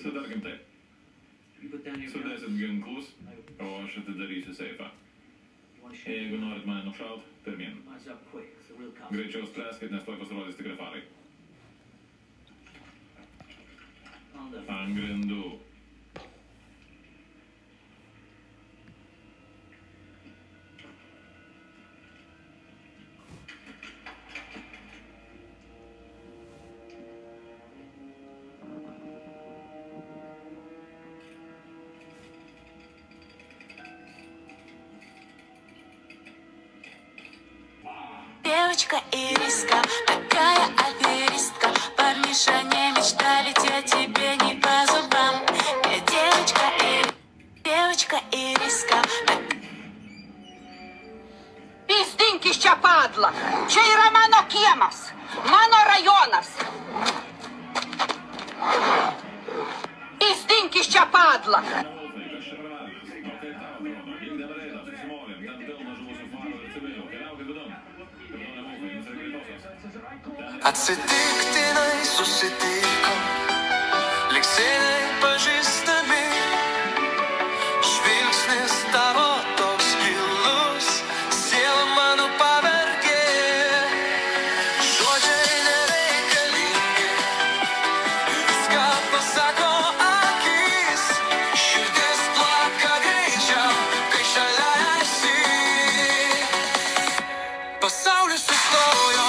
Så tarkim taip. Sudėsit ginklus, o aš atidarysiu seifą. Jeigu norit mane nušaut, pirmin. Greičiau spręskit, nes tuoj pasirodys tikri farai. Ant grindų. Девочка ириска, такая аферистка. Парниша не мечта, ведь я тебе не по зубам. Я девочка ириска. Пиздинкища падла, чей мано кiemas, mano rajonas. Пиздинкища падла. Atsitiktinai susitikom, lyg seniai pažįstami. Žvilgsnis tavo toks gilus, siela mano pavergė. Žodžiai nereikalingi, viską pasako akis. Širdis plaka greičiau, kai šalia esi. Pasaulis sustojo.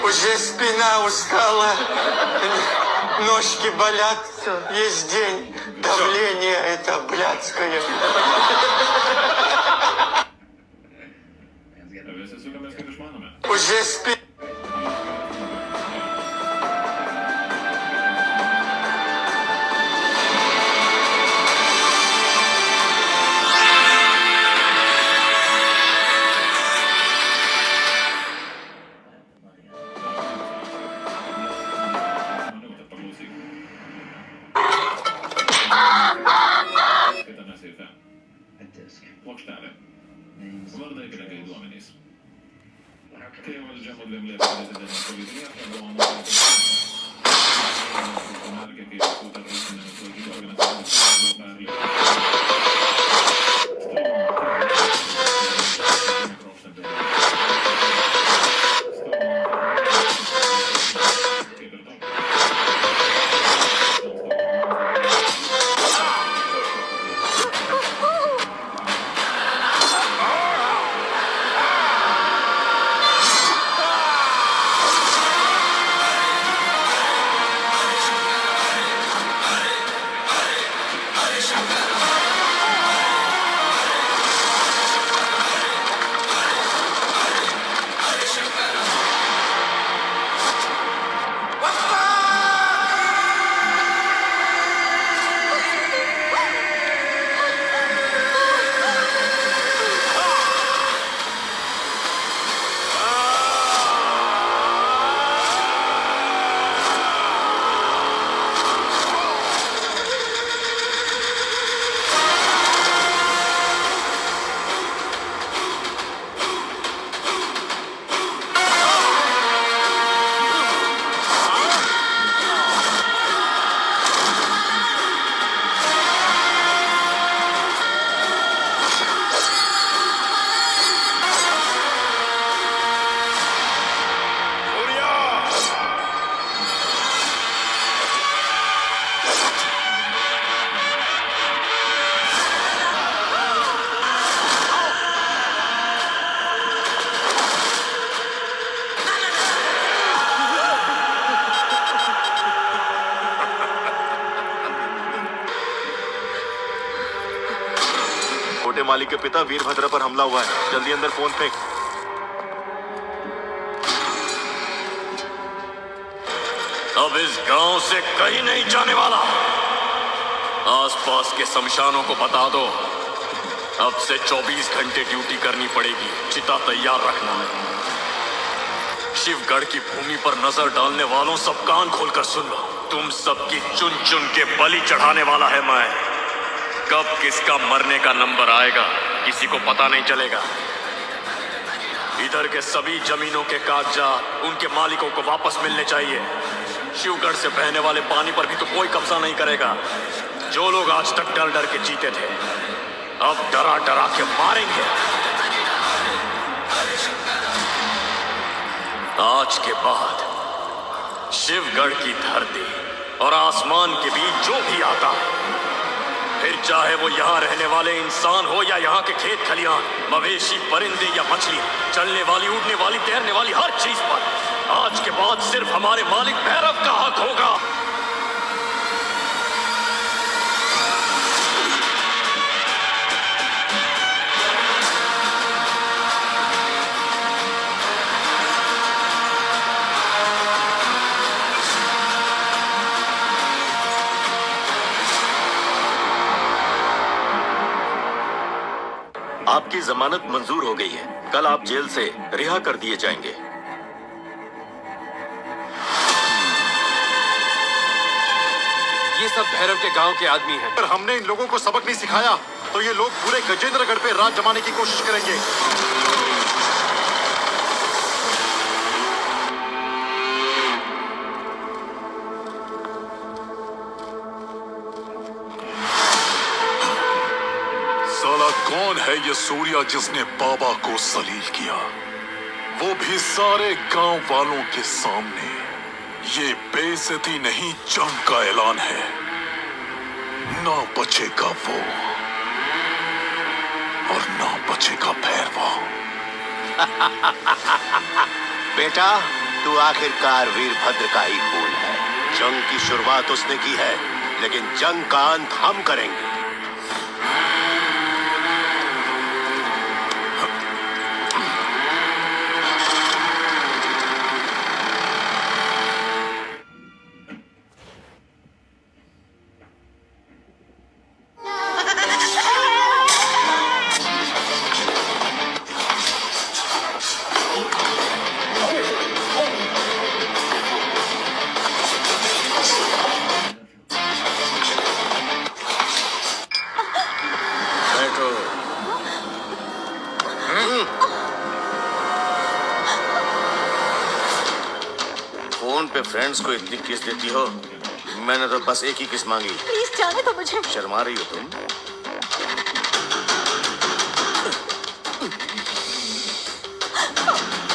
Уже спина устала, ножки болят, есть день, давление это блядское. Уже спина. Plokštelė. Vardai pinigai duomenys. Kai valdžia mudviem liepė prezidentės politinė, buvo nuomonė, kaip visų tarptautinėmis valdžių organizacijų buvo छोटे मालिक के पिता वीरभद्र पर हमला हुआ है, जल्दी अंदर फोन फेंक। अब इस गांव से कहीं नहीं जाने वाला। आसपास के शमशानों को बता दो, अब से 24 घंटे ड्यूटी करनी पड़ेगी। चिता तैयार रखना। शिवगढ़ की भूमि पर नजर डालने वालों सब कान खोलकर सुन लो। तुम सबकी चुन चुन के बलि चढ़ाने वाला है मैं। कब किसका मरने का नंबर आएगा किसी को पता नहीं चलेगा। इधर के सभी जमीनों के कागजात उनके मालिकों को वापस मिलने चाहिए। शिवगढ़ से बहने वाले पानी पर भी तो कोई कब्जा नहीं करेगा। जो लोग आज तक डर डर के जीते थे, अब डरा डरा के मारेंगे। आज के बाद शिवगढ़ की धरती और आसमान के बीच जो भी आता है, फिर चाहे वो यहाँ रहने वाले इंसान हो या यहाँ के खेत खलियान, मवेशी, परिंदे या मछली, चलने वाली, उड़ने वाली, तैरने वाली, हर चीज पर आज के बाद सिर्फ हमारे मालिक भैरव का हक होगा। आपकी जमानत मंजूर हो गई है। कल आप जेल से रिहा कर दिए जाएंगे। ये सब भैरव के गांव के आदमी हैं। अगर हमने इन लोगों को सबक नहीं सिखाया तो ये लोग पूरे गजेंद्रगढ़ पे राज जमाने की कोशिश करेंगे। साला कौन है ये सूर्या जिसने बाबा को सलील किया, वो भी सारे गांव वालों के सामने। ये बेइज्जती नहीं, जंग का ऐलान है। ना बचेगा वो और ना बचेगा भैरवा। बेटा, तू आखिरकार वीरभद्र का ही फूल है। जंग की शुरुआत उसने की है, लेकिन जंग का अंत हम करेंगे। फोन पे फ्रेंड्स को इतनी किस देती हो? मैंने तो बस एक ही किस मांगी। प्लीज जाने दो मुझे। शर्मा रही हो तुम?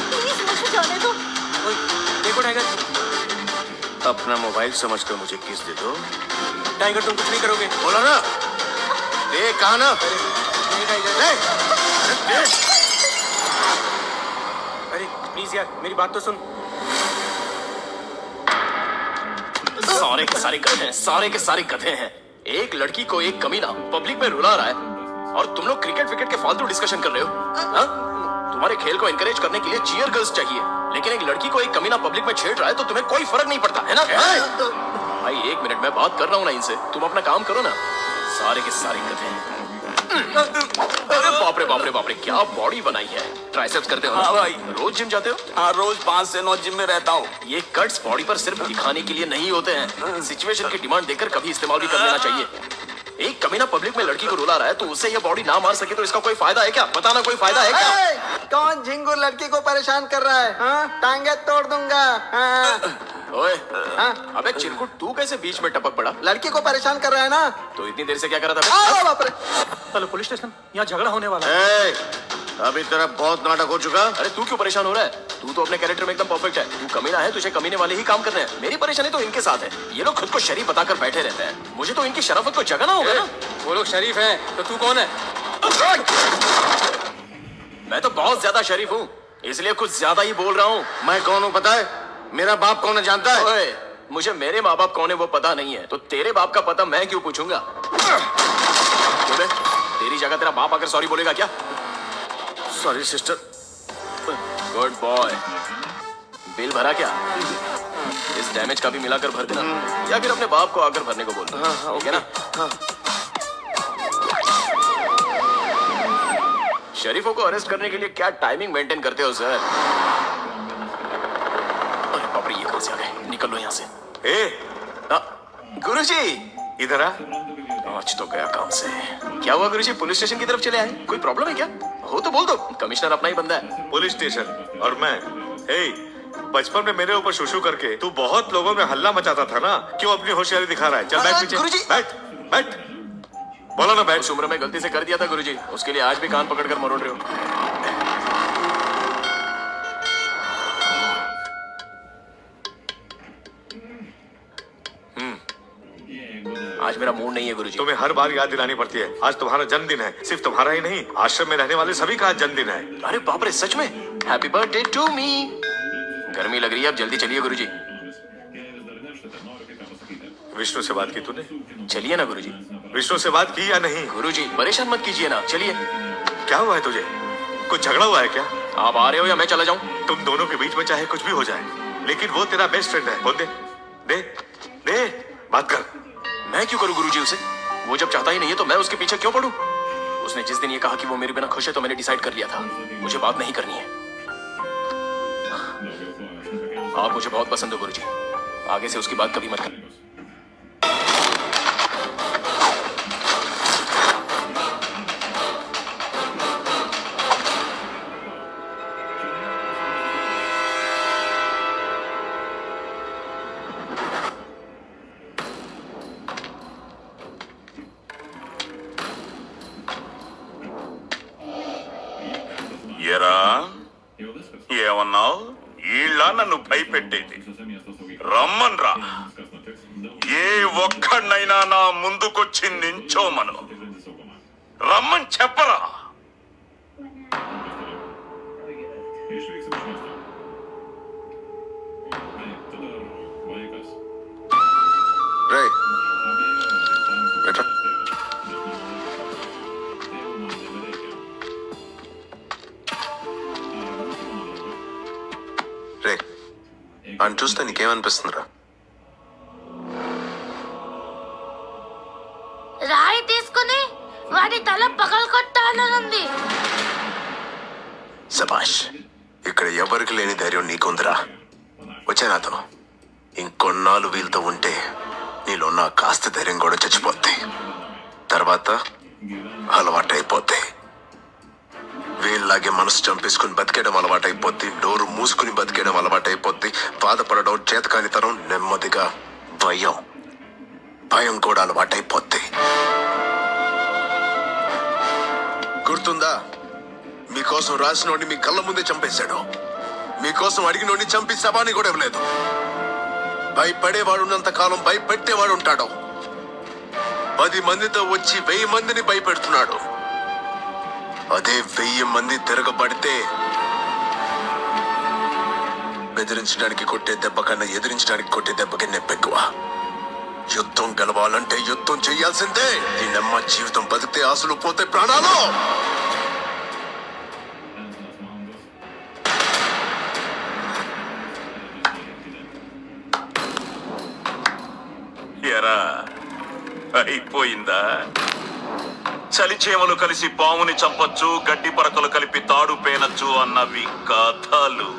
प्लीज मुझे जाने दो। देखो टाइगर, अपना मोबाइल समझकर मुझे किस दे दो। टाइगर तुम कुछ नहीं करोगे। बोला ना, दे कहा ना। नहीं टाइगर, दे। दे। अरे प्लीज यार, मेरी बात तो सुन। सारे के सारे गधे हैं, सारे के सारे गधे हैं। एक लड़की को एक कमीना पब्लिक में रुला रहा है और तुम लोग क्रिकेट विकेट के फालतू डिस्कशन कर रहे हो। हाँ? तुम्हारे खेल को एनकरेज करने के लिए चीयर गर्ल्स चाहिए, लेकिन एक लड़की को एक कमीना पब्लिक में छेड़ रहा है तो तुम्हें कोई फर्क नहीं पड़ता है ना? भाई एक मिनट, मैं बात कर रहा हूँ ना इनसे, तुम अपना काम करो ना। सारे के सारे गधे हैं। अरे बाप रे बाप रे बाप रे, क्या बॉडी बनाई है। ट्राइसेप्स करते हो ना? हाँ भाई। रोज जिम जाते हो? हाँ, रोज 5 से 9 जिम में रहता हूँ। ये कट्स बॉडी पर सिर्फ दिखाने के लिए नहीं होते हैं। सिचुएशन की डिमांड देखकर कभी इस्तेमाल भी कर लेना चाहिए। एक कमीना पब्लिक में लड़की को रुला रहा है तो उससे ये बॉडी ना मार सके तो इसका कोई फायदा है क्या? बताना, कोई फायदा है क्या? कौन झिंगुर लड़की को परेशान कर रहा है? हाँ? टांगे तोड़ दूंगा। हाँ? ओए, अबे चिरकुट, तू कैसे बीच में टपक पड़ा? लड़की को परेशान कर रहा है ना? तो इतनी देर से क्या कर रहा था? बाप रे। चलो पुलिस स्टेशन, यहाँ झगड़ा होने वाला है। अभी तेरा बहुत नाटक हो चुका। अरे तू क्यों परेशान हो रहा है? तू तो अपने कैरेक्टर में एकदम परफेक्ट है। तू कमीना है, तुझे कमीने वाले ही काम करने हैं। मेरी परेशानी तो इनके साथ है। ये लोग खुद को शरीफ बताकर बैठे रहते हैं। मुझे तो इनकी शराफत को जगाना होगा ना। वो लोग शरीफ हैं, तो तू कौन है? मैं तो बहुत ज्यादा शरीफ हूँ, इसलिए कुछ ज्यादा ही बोल रहा हूँ। मैं कौन हूँ पता है? मेरा बाप कौन है जानता है? ओए, मुझे मेरे माँ बाप कौन है वो पता नहीं है, तो तेरे बाप का पता मैं क्यों पूछूंगा? बोले, तेरी जगह तेरा बाप आकर सॉरी बोलेगा क्या? Sorry sister. Good boy. Bill भरा क्या? इस डैमेज का भी मिलाकर भर देना, या फिर अपने बाप को आकर भरने को बोल। हाँ, ओके ना? हाँ। शरीफों को अरेस्ट करने के लिए क्या टाइमिंग मेंटेन करते हो सर? अरे बाप रे, ये कौन से आ गए? निकल लो यहाँ से। गुरुजी इधर आ। आज तो गया काम से। क्या हुआ गुरुजी, पुलिस स्टेशन की तरफ चले आए? कोई प्रॉब्लम है क्या? हो तो बोल दो, कमिश्नर अपना ही बंदा है। पुलिस स्टेशन और मैं, बचपन में मेरे ऊपर शुशु करके तू बहुत लोगों में हल्ला मचाता था ना, क्यों अपनी होशियारी दिखा रहा है? चल बैठ पीछे। गुरुजी। बैठ बैठ, बोलो ना बैठ। उस उम्र में गलती से कर दिया था गुरुजी, उसके लिए आज भी कान पकड़कर मरोड़ रहे हो। आज मेरा मूड नहीं है गुरुजी। तुम्हें हर बार याद दिलानी पड़ती है। आज तुम्हारा जन्मदिन है, सिर्फ तुम्हारा ही नहीं, आश्रम में रहने वाले सभी का आज जन्मदिन है। अरे बाप रे, सच में? Happy birthday to me. गर्मी लग रही है, अब जल्दी चलिए गुरुजी। विष्णु से बात की तूने? चलिए ना गुरुजी। विष्णु से बात की या नहीं? गुरुजी परेशान मत कीजिए ना, चलिए। क्या हुआ है तुझे? कुछ झगड़ा हुआ है क्या? आप आ रहे हो या मैं चला जाऊं? तुम दोनों के बीच में चाहे कुछ भी हो जाए, लेकिन वो तेरा बेस्ट फ्रेंड है। बोल दे, दे दे, बात कर। मैं क्यों करूं गुरुजी उसे? वो जब चाहता ही नहीं है तो मैं उसके पीछे क्यों पड़ूं? उसने जिस दिन ये कहा कि वो मेरे बिना खुश है तो मैंने डिसाइड कर लिया था, मुझे बात नहीं करनी है। आप मुझे बहुत पसंद हो गुरुजी, आगे से उसकी बात कभी मत कर। ఎరా ఏమన్నావు? ఈళ్ళ నన్ను భయపెట్టేది. రమ్మన్రా, ఏ ఒక్కడినైనా నా ముందుకొచ్చి నించోమను. రమ్మని చెప్పరా. రేయ్, బెటా. రే, అని చూస్తే నీకేమనిపిస్తుందిరా? రాయి తీసుకుని వాడి తల పగలగొట్టాలనుంది. సబాష్, ఇక్కడ ఎవరికి లేని ధైర్యం నీకుందిరా. వచ్చే నాతో. ఇంకొన్నాళ్ళు వీళ్ళతో ఉంటే నీలో ఉన్న కాస్త ధైర్యం కూడా చచ్చిపోద్ది. తర్వాత అలవాటైపోద్ది. వీళ్ళలాగే మనసు చంపేసుకుని బతికేయడం అలవాటైపోద్ది, నోరు మూసుకుని బతికేయడం అలవాటైపోద్ది, బాధపడడం, చేతకానితనం, నెమ్మదిగా భయం కూడా అలవాటైపోద్ది. గుర్తుందా? మీకోసం రాసినోడిని మీ కళ్ళ ముందే చంపేశాడు. మీకోసం అడిగినోడిని చంపి శవాన్ని కూడా ఇవ్వలేదు. భయపడేవాడున్నంత కాలం భయపెట్టేవాడు ఉంటాడు. 10 మందితో వచ్చి 1000 మందిని భయపెడుతున్నాడు. అదే 1000 మంది తిరగబడితే బెదిరించడానికి కొట్టే దెబ్బ కన్నా ఎదిరించడానికి కొట్టే దెబ్బకి నొప్పెక్కువ. యుద్ధం గెలవాలంటే యుద్ధం చెయ్యాల్సిందే. దీనమ్మ జీవితం బతికితే ఆశలు పోతే ప్రాణాలు. ఎరా, అయిపోయిందా? చలిచేమలు కలిసి పాముని చంపొచ్చు, గడ్డి పరకలు కలిపి తాడు పేనొచ్చు అన్నవి కథలు.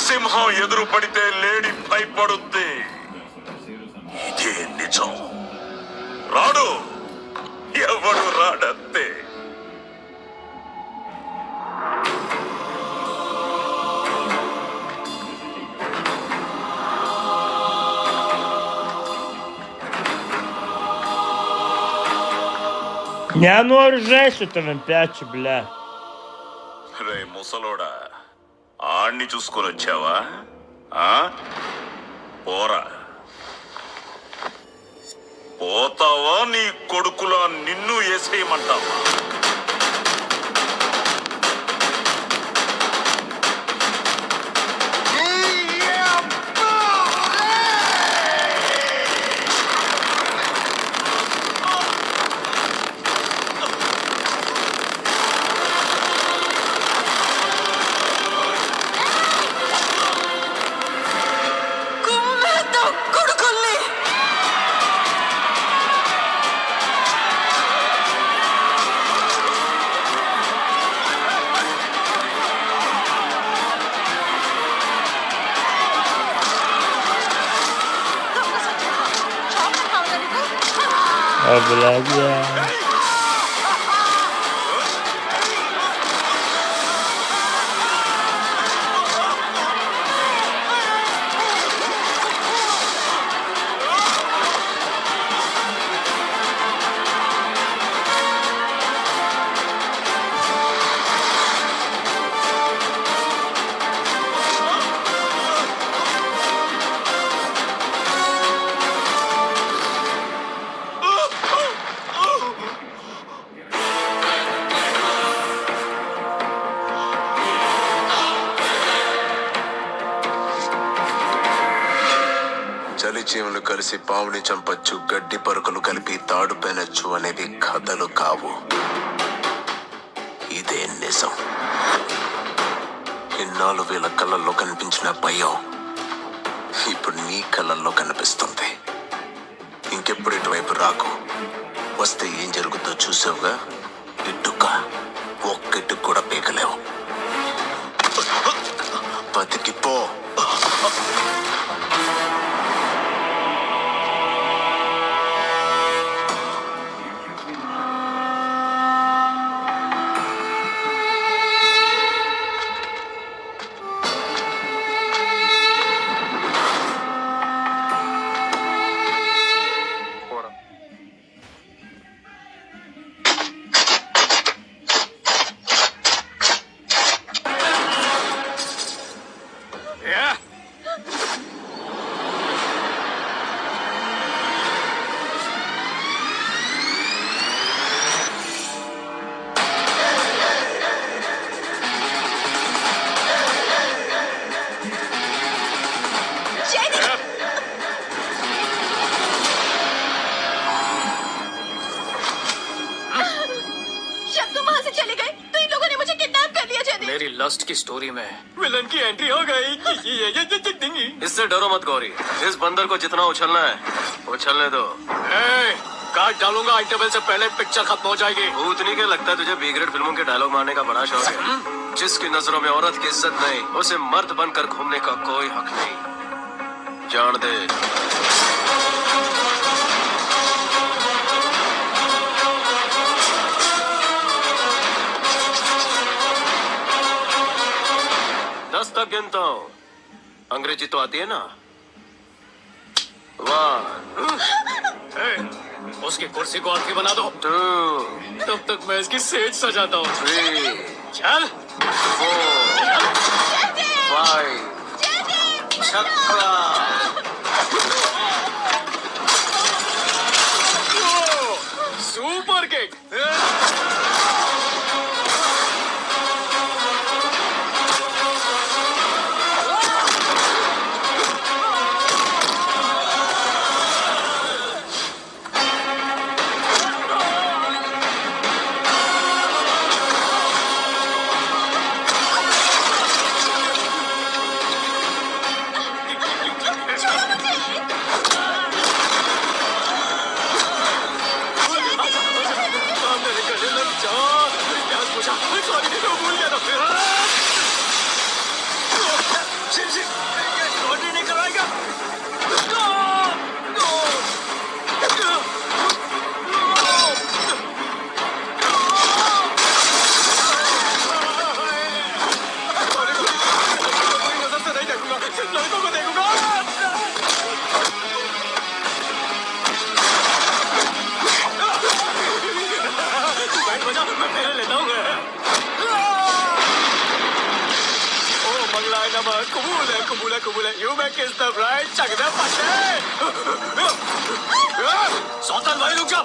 సింహం ఎదురు పడితే లేడి భయపడుద్ది. ఇదే నిజం. రాడు, ఎవడు రాడంతే. Не, ну ржешь это пячи, бля. రే ముసలోడా, ఆణ్ణి చూసుకొని వచ్చావా? పోరా. పోతావా? నీ కొడుకులా నిన్ను వేసేయమంటావా? блядь, я. చలి చీమలు కలిసి పావుని చంపచ్చు, గడ్డి పరుకులు కలిపి తాడు పెనచ్చు అనేవి కథలు కావు. ఇదే నిజం. ఇన్నాళ్ళు వీళ్ళ కళ్ళల్లో కనిపించిన భయం ఇప్పుడు నీ కళ్ళల్లో కనిపిస్తుంది. ఇంకెప్పుడు ఇటువైపు రాకు. వస్తే ఏం జరుగుతుందో చూసావుగా. ఇటుక ఒక్కటి కూడా పీకలేవు. బతికిపో. मेरी लस्ट की स्टोरी में विलन की एंट्री हो गई। इससे डरो मत गौरी, इस बंदर को जितना उछलना है उछलने दो। काट डालूंगा इंटरवल से पहले पिक्चर खत्म हो जाएगी। भूतनी के लगता है तुझे बी ग्रेड फिल्मों के डायलॉग मारने का बड़ा शौक है। जिसकी नजरों में औरत की इज्जत नहीं, उसे मर्द बनकर घूमने का कोई हक नहीं। जान दे। दस तक गिनता हूँ, अंग्रेजी तो आती है ना। 1 उसकी कुर्सी को आखिरी बना दो। 2 तब तक मैं इसकी सेज सजाता हूँ। 3 चल। 4 5 छक्का। Super kick. कबूल है। You make kiss the bride, चक दे पटे। सौतन भाई रुक जा।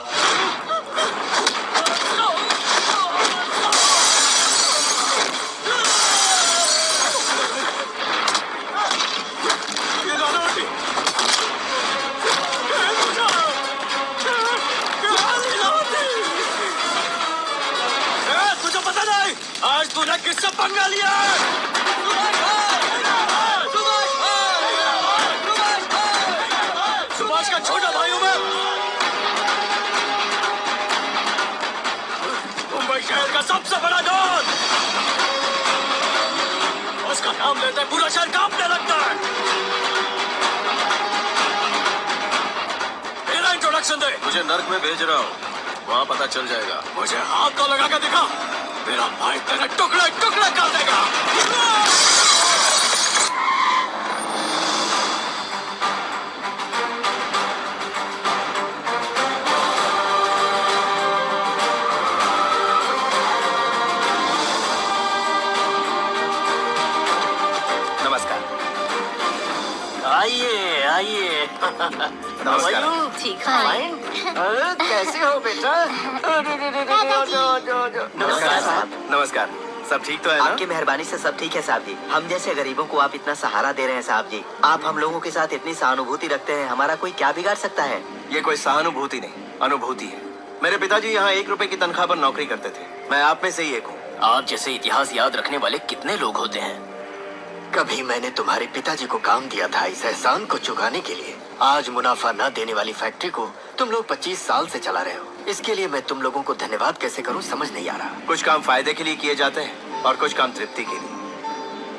तुझे पता नहीं आज तूने किससे पंगा लिया है? सुभाष का छोटा भाई हूं मैं। मुंबई शहर का सबसे बड़ा डॉन। उसका नाम लेते पूरा शहर कांपने लगता है। मेरा इंट्रोडक्शन डायरेक्शन दे। तुझे नर्क में भेज रहा हूँ, वहाँ पता चल जाएगा। मुझे हाथ तो लगा के दिखा, मेरा भाई तेरे टुकड़े टुकड़े कर देगा। आइए आइए। नमस्कार। ठीक है। कैसे हो बेटा? नमस्कार साहब। नमस्कार। सब ठीक तो है ना? आपकी मेहरबानी से सब ठीक है साहब जी। हम जैसे गरीबों को आप इतना सहारा दे रहे हैं साहब जी। आप हम लोगों के साथ इतनी सहानुभूति रखते हैं, हमारा कोई क्या बिगाड़ सकता है? ये कोई सहानुभूति नहीं, अनुभूति है। मेरे पिताजी यहाँ 1 रुपए की तनख्वाह पर नौकरी करते थे। मैं आप में से ही एक हूँ। आप जैसे इतिहास याद रखने वाले कितने लोग होते हैं। कभी मैंने तुम्हारे पिताजी को काम दिया था इस एहसान को चुकाने के लिए। आज मुनाफा न देने वाली फैक्ट्री को तुम लोग 25 साल से चला रहे हो। इसके लिए मैं तुम लोगों को धन्यवाद कैसे करूं समझ नहीं आ रहा। कुछ काम फायदे के लिए किए जाते हैं और कुछ काम तृप्ति के लिए।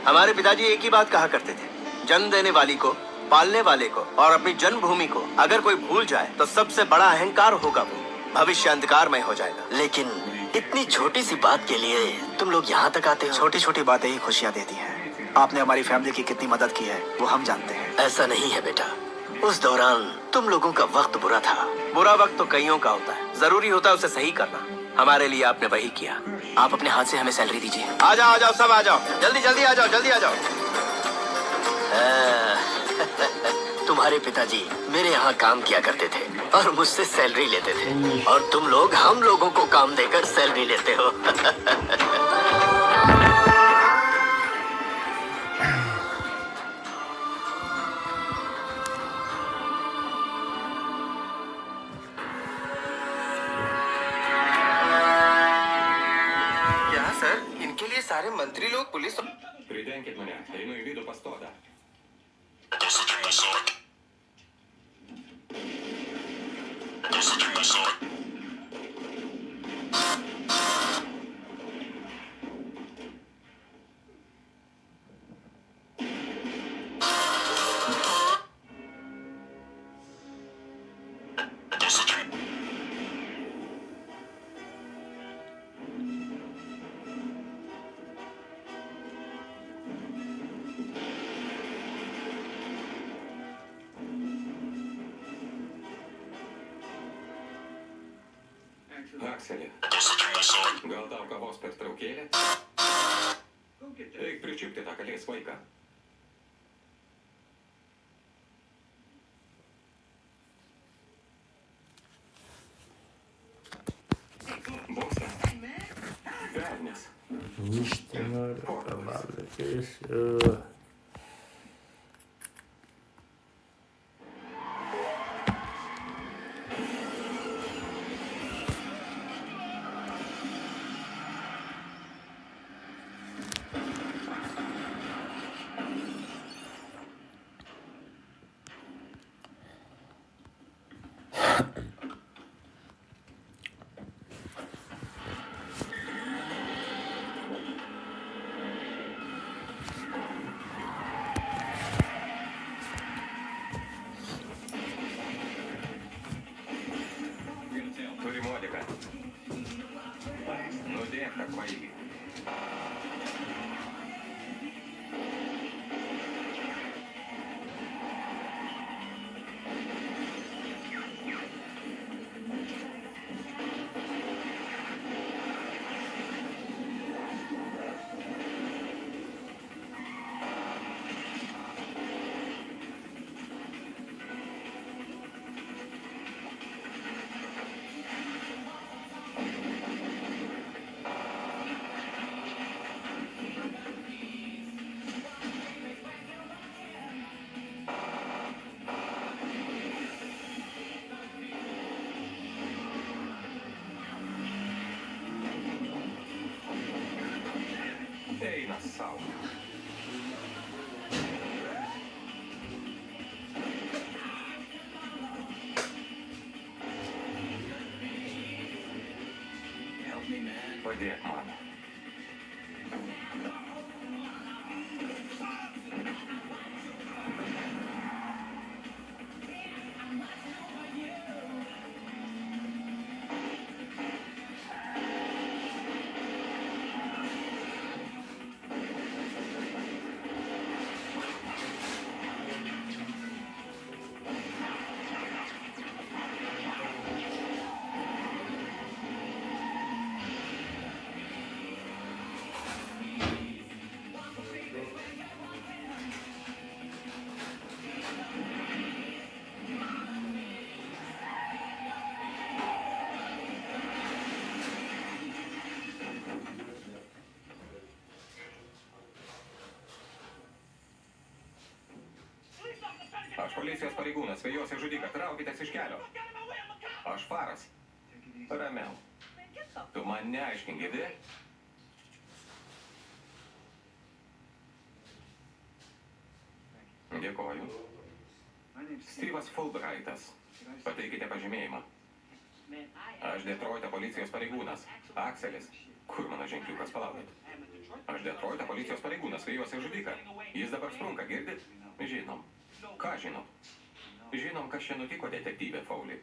हमारे पिताजी एक ही बात कहा करते थे, जन्म देने वाली को, पालने वाले को और अपनी जन्मभूमि को अगर कोई भूल जाए तो सबसे बड़ा अहंकार होगा वो भविष्य अंधकारमय हो जाएगा। लेकिन इतनी छोटी सी बात के लिए तुम लोग यहाँ तक आते हो। छोटी छोटी बातें ही खुशियाँ देती हैं। आपने हमारी फैमिली की कितनी मदद की है वो हम जानते हैं। ऐसा नहीं है बेटा, उस दौरान तुम लोगों का वक्त बुरा था। बुरा वक्त तो कईयों का होता है, जरूरी होता है उसे सही करना। हमारे लिए आपने वही किया। आप अपने हाथ से हमें सैलरी दीजिए। आ जाओ सब आ जाओ, जल्दी जल्दी आ जाओ, जल्दी आ जाओ। तुम्हारे पिताजी मेरे यहाँ काम किया करते थे और मुझसे सैलरी लेते थे, और तुम लोग हम लोगों को काम देकर सैलरी लेते हो। सारे मंत्री लोग police Приденькит меня, ему и виду постода. Аксель, готов кого спецтрукели? Эй, причип ты так, или свойка? Бокса. Пятниц. Niște mă, probabil că e Туремодика. Ну, день как мои. Эй, нассал. Пойди, мама. policijos pareigūnas, vėjosi žudiką, traukitės iš kelio. Aš faras. Ramiau. Tu man neaiškink, girdi? Dėkoju. Steve'as Fulbrightas. Pateikite pažymėjimą. Aš Detroito policijos pareigūnas. Akselis. Kur mano ženkliukas, palaukit? Aš Detroito policijos pareigūnas, vėjosi žudiką. Jis dabar sprunka, girdit? Žinom. Ką žinom? Žinom, kas čia nutiko, detektyvė Fowley.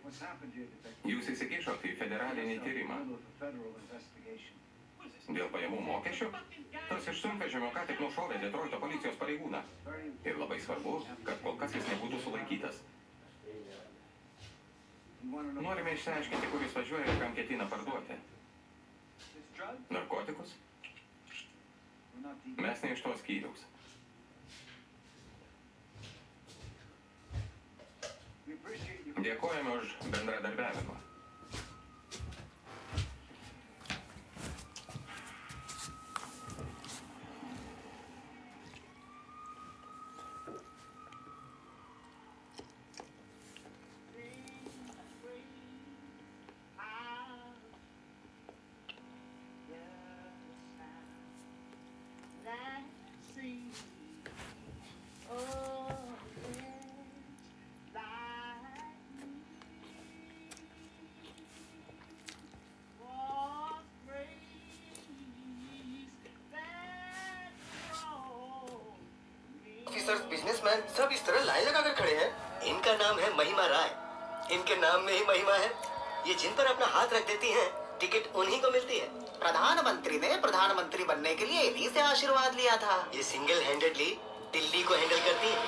Jūs įsikišot į federalinį tyrimą. Dėl pajamų mokesčių? Tas iš sunkvežimio ką tik nušovė Detroito policijos pareigūną. Ir labai svarbu, kad kol kas jis nebūtų sulaikytas. Norime išsiaiškinti, kur jis važiuoja ir kam ketina parduoti. Narkotikus? Mes ne iš tos skyriaus. Dėkojame už bendradarbiavimą. Officers, businessman सब इस तरह line लगाकर खड़े हैं। इनका नाम है महिमा राय। इनके नाम में ही महिमा है। ये जिन पर अपना हाथ रख देती हैं, टिकट उन्हीं को मिलती है। प्रधानमंत्री ने प्रधानमंत्री बनने के लिए इन्हीं से आशीर्वाद लिया था। ये सिंगल हैंडेडली दिल्ली को हैंडल करती है।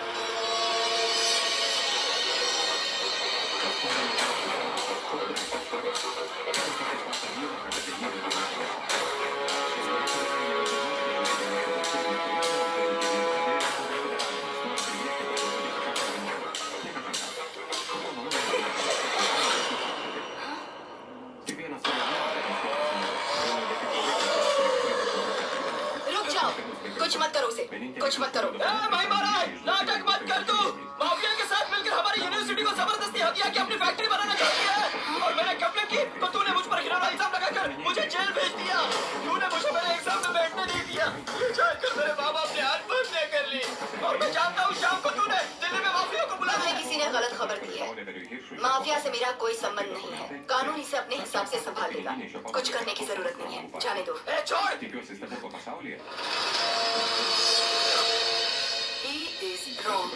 कुछ मत करो उसे, कुछ मत करो। महिमा राय, नाटक मत कर तू। माफिया के साथ मिलकर हमारी यूनिवर्सिटी को जबरदस्ती हथिया की अपनी फैक्ट्री बनाना चाहती है। और मैंने कंप्लेंट की तो तूने मुझ पर घिनौना इल्जाम लगाकर मुझे जेल भेज दिया। तूने मुझे मेरे एग्जाम में बैठने नहीं दिया। ये जानकर मेरे माँ बाप ने आत्महत्या कर ली। और मैं जानता हूँ शाम को तूने दिल्ली में माफिया को बुलाया। तुम्हें किसी ने गलत खबर दी है। माफिया से मेरा कोई संबंध नहीं है। कानून इसे अपने हिसाब से संभाल लेगा। कुछ करने की जरूरत नहीं है, जाने दो। छोड़। He is wrong.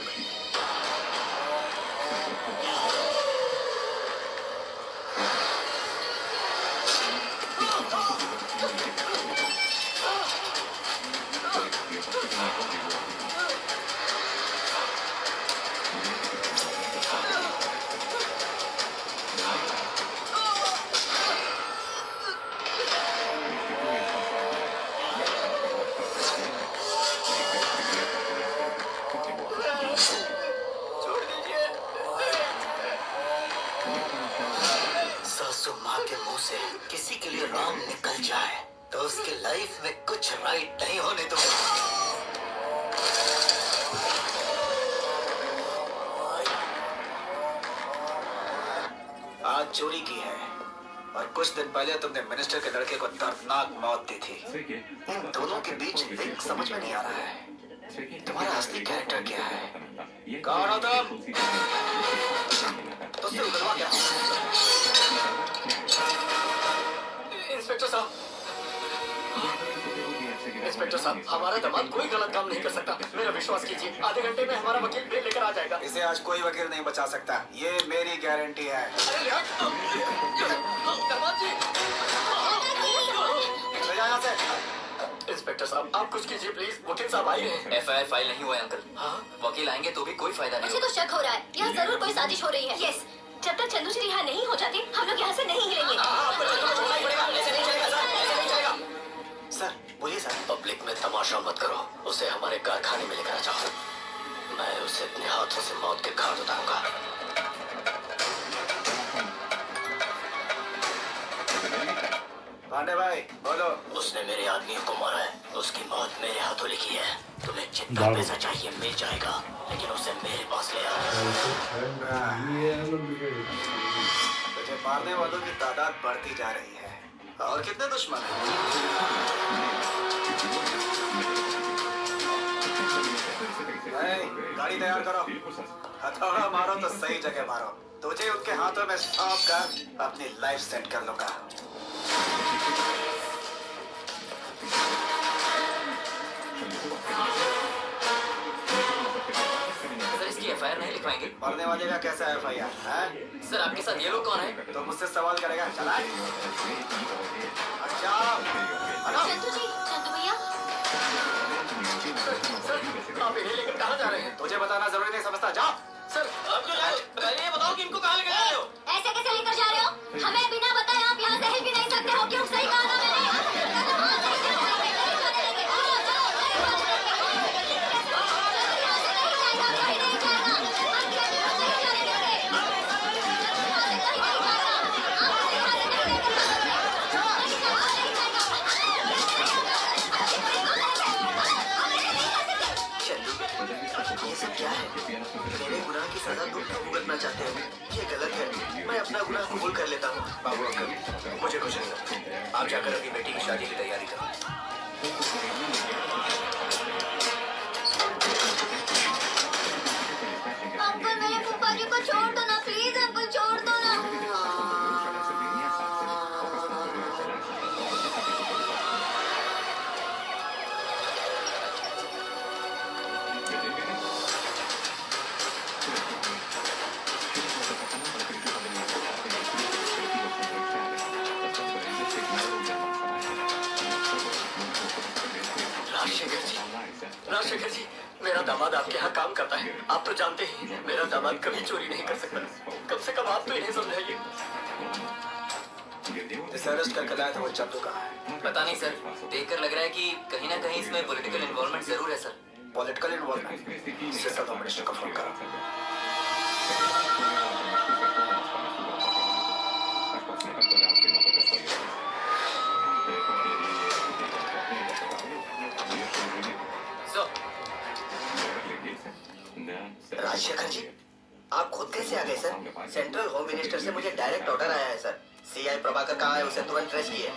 से किसी के लिए रॉन्ग निकल जाए तो उसके लाइफ में कुछ राइट नहीं होने दूंगा। आज चोरी की है और कुछ दिन पहले तुमने मिनिस्टर के लड़के को दर्दनाक मौत दी थी। इन दोनों के बीच लिंक समझ में नहीं आ रहा है। तुम्हारा असली कैरेक्टर क्या है? कौन हो तुम? तुझसे उतरवा क्या? इंस्पेक्टर साहब, इंस्पेक्टर साहब, हमारा दामाद कोई गलत काम नहीं कर सकता। मेरा विश्वास कीजिए, आधे घंटे में हमारा वकील बेल लेकर आ जाएगा। इसे आज कोई वकील नहीं बचा सकता, ये मेरी गारंटी है। दामाद जी, यहाँ से। इंस्पेक्टर साहब, आप कुछ कीजिए प्लीज। वकील साहब आए हैं। एफआईआर फाइल नहीं हुआ है अंकल। हाँ? वकील आएंगे तो भी कोई फायदा नहीं। मुझे तो शक हो रहा है, यहाँ जरूर कोई साजिश हो रही है। यस, जब तक चंदू जी रिहा नहीं हो जाते हम लोग यहाँ से नहीं हिलेंगे। आपको चंदू को छोड़ना ही पड़ेगा। ऐसे नहीं चलेगा सर, ऐसे नहीं चलेगा। सर बोलिए सर। पब्लिक में तमाशा मत करो, उसे हमारे कारखाने में लेकर जाओ। मैं उसे अपने हाथों से मौत के घाट उतारूंगा। पांडे भाई, बोलो। उसने मेरे आदमियों को मारा है, उसकी मौत मेरे हाथों लिखी है। तुम्हें जितना पैसा चाहिए मिल जाएगा, लेकिन उसे मेरे पास ले आओ। तुझे मारने वालों की तादाद बढ़ती जा रही है। और कितने दुश्मन हैं? गाड़ी तैयार करो। हथौड़ा मारो तो सही जगह मारो। तुझे उनके हाथों में सौंप कर अपनी लाइफ सेट कर लूंगा। सर इसकी एफआईआर नहीं लिखवाएंगे? मरने वाले का कैसा एफआईआर है? सर आपके साथ ये लोग कौन है? तो मुझसे सवाल करेगा? चला। अच्छा चंदू जी, चंदू भैया। आप इन्हें लेकर कहाँ जा रहे हैं? तुझे बताना जरूरी नहीं समझता। जाओ। सर आप क्यों जा रहे हो? पहले ये बताओ कि इनको कहाँ लेकर जा रहे हो? ऐसे कैसे लेकर जा रहे हो? हमें बिना बताए आप यहाँ से हिल भी नहीं सकते हो। क्यों? सही कहा ना मैंने? मेरे गुनाह की सजा तुम क्यों भुगतना चाहते हो? ये गलत है। मैं अपना गुनाह कबूल कर लेता हूँ। बाबू अंकल, मुझे कुछ नहीं लगता। आप जाकर अपनी बेटी की शादी की तैयारी करो। अंकल मेरे फूफा जी को छोड़ दो ना, प्लीज अंकल छोड़ दो ना। राजशेखर जी, मेरा दामाद आपके यहाँ काम करता है। आप तो जानते हैं मेरा दामाद कभी चोरी नहीं कर सकता। कम से कम आप तो इन्हें समझाइए। इसे अरेस्ट करके लाया था वो चंदू कहाँ है? पता नहीं सर, देखकर लग रहा है कि कहीं ना कहीं इसमें पॉलिटिकल इन्वॉल्वमेंट जरूर है सर। Political involvement? इसे सब मिनिस्टर को फोन करो। राजशेखर जी, आप खुद कैसे आ गए सर? सेंट्रल होम मिनिस्टर से मुझे डायरेक्ट ऑर्डर आया है सर। सीआई प्रभाकर कहाँ है? उसे तुरंत ट्रेस किए।